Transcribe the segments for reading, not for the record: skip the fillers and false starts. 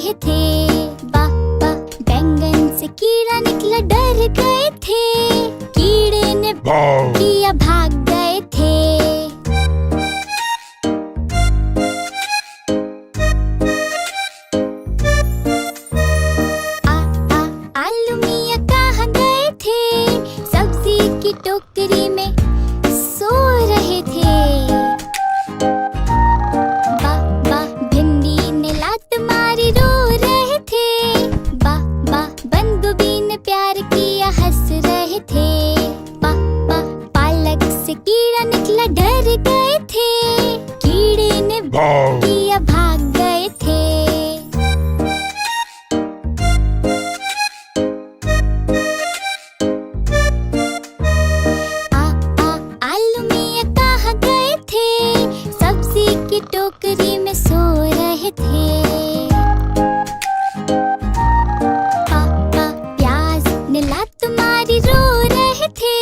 रहे थे। बा बा बैंगन से कीड़ा निकला, डर गए थे। कीड़े ने किया, भाग गए थे। आलू मियाँ कहाँ गए थे? सब्जी की टोकरी में सो रहे थे। बा भिंडी ने लात मारी, रो रहे थे। बा बंद गोभी ने प्यार किया, हंस रहे थे। बा पालक से कीड़ा निकला, डर गए थे। कीड़े ने किया, भाग गए थे। आलू मियाँ कहाँ गए थे? सब्जी की टोकरी में सो रहे थे। प्याज ने लात मारी, रो रहे थे।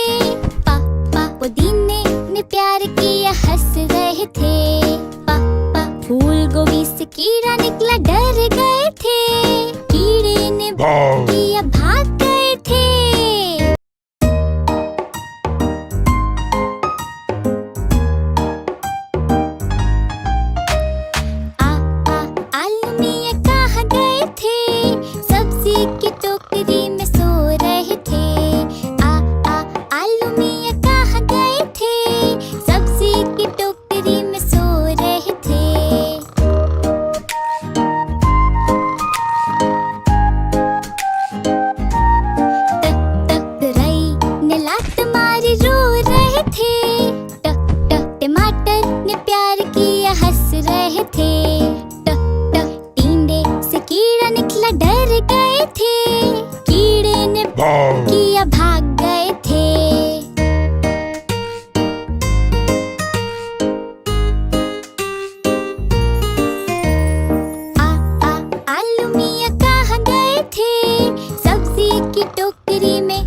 पुदीने ने प्यार किया, हंस रहे थे। फूल गोभी से कीड़ा निकला, डर गए थे। कीड़े ने किया, भाग गए थे। आलू मियाँ कहाँ गए थे? सब्जी की टोकरी में सो रहे थे। आलू मियाँ कहाँ गए थे? सब्जी की टोकरी में सो रहे थे। तुरई ने लात मारी, रो रहे थे। टमाटर ने प्यार किया, हंस रहे थे। टिंडे से कीड़ा निकला, डर गए थे। कीड़े ने किया, भाग गए थे। आलू मियाँ कहाँ गए थे? सब्जी की टोकरी में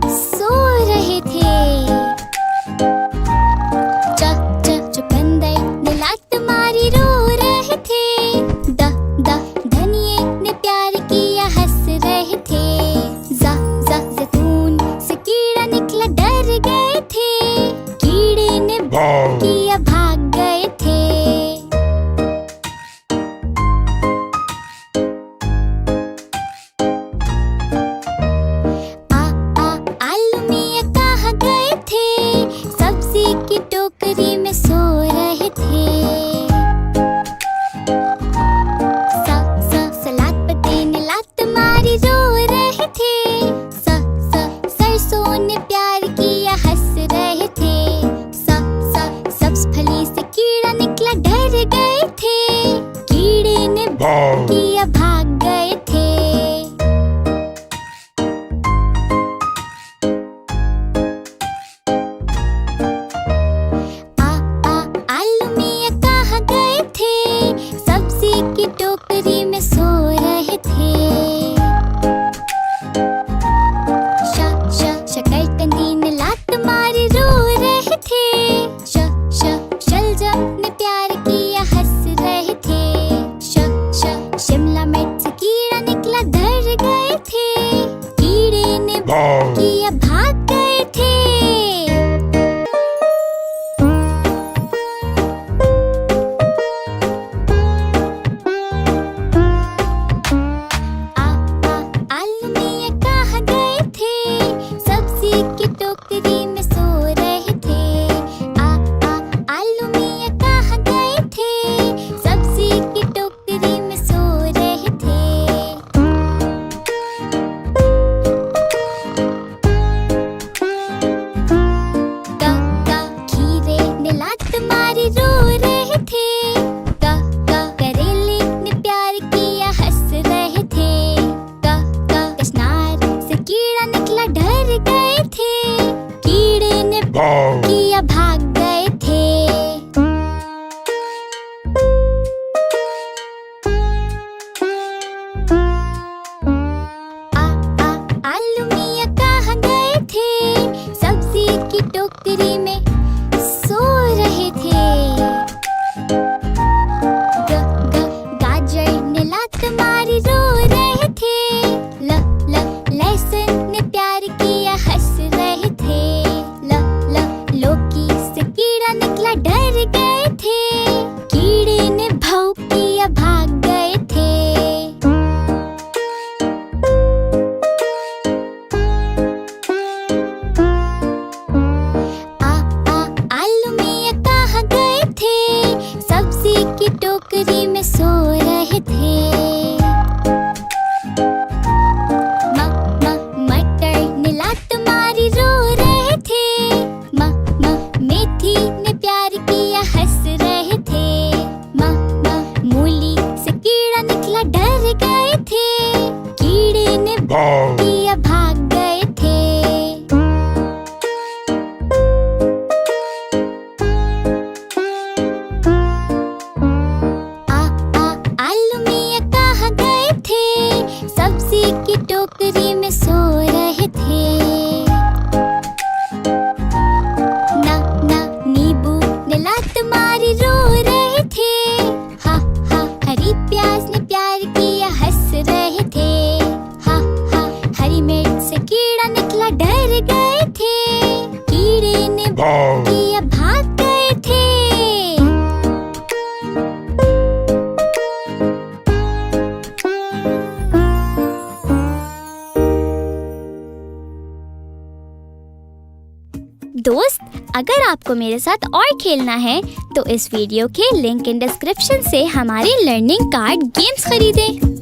सो रहे थे। चुकंदर ने लात मारी, रो रहे थे। धनिये ने प्यार किया, हंस रहे थे। जैतून से कीड़ा निकला, डर गए थे। कीड़े ने किया, भाग गए थे। आलू मियाँ कहाँ गए थे? सब्जी की टोकरी में सो रहे थे। सलाद पत्ते ने लात मारी, रो रहे थे। सरसों ने प्यार किया, हंस रहे थे। सब्ज फली से कीड़ा निकला, डर गए थे। कीड़े ने किया, भाग गए थे। आलू मियाँ कहाँ गए थे? सब्जी की टोकरी में सो रहे थे। शकरकंदी ने लात मारी, रो रहे थे। शलजम ने प्यार किया, हंस रहे थे। शिमला मिर्च से कीड़ा निकला, डर गए थे। कीड़े ने किया, भाग गए थे। आलू मियाँ कहाँ गए थे? सब्जी की टोकरी में सो रहे थे। आलू मियाँ कहाँ गए थे? सब्जी की टोकरी में सो रहे थे। टोकरी में सो रहे थे। मटर ने लात मारी रो रहे थे। मेथी ने प्यार किया हंस रहे थे। मूली से कीड़ा निकला डर गए थे। कीड़े ने किया भाग गए थे। आलू मियां कहाँ गए थे? सब्जी की टोकरी में सो रहे थे। नींबू ने लात मारी रो रहे थे। हरी प्याज ने प्यार किया हंस रहे थे। हरी मिर्च से कीड़ा निकला डर गए थे। कीड़े ने किया भाग गए थे। दोस्त, अगर आपको मेरे साथ और खेलना है तो इस वीडियो के लिंक इन डिस्क्रिप्शन से हमारे लर्निंग कार्ड गेम्स खरीदें।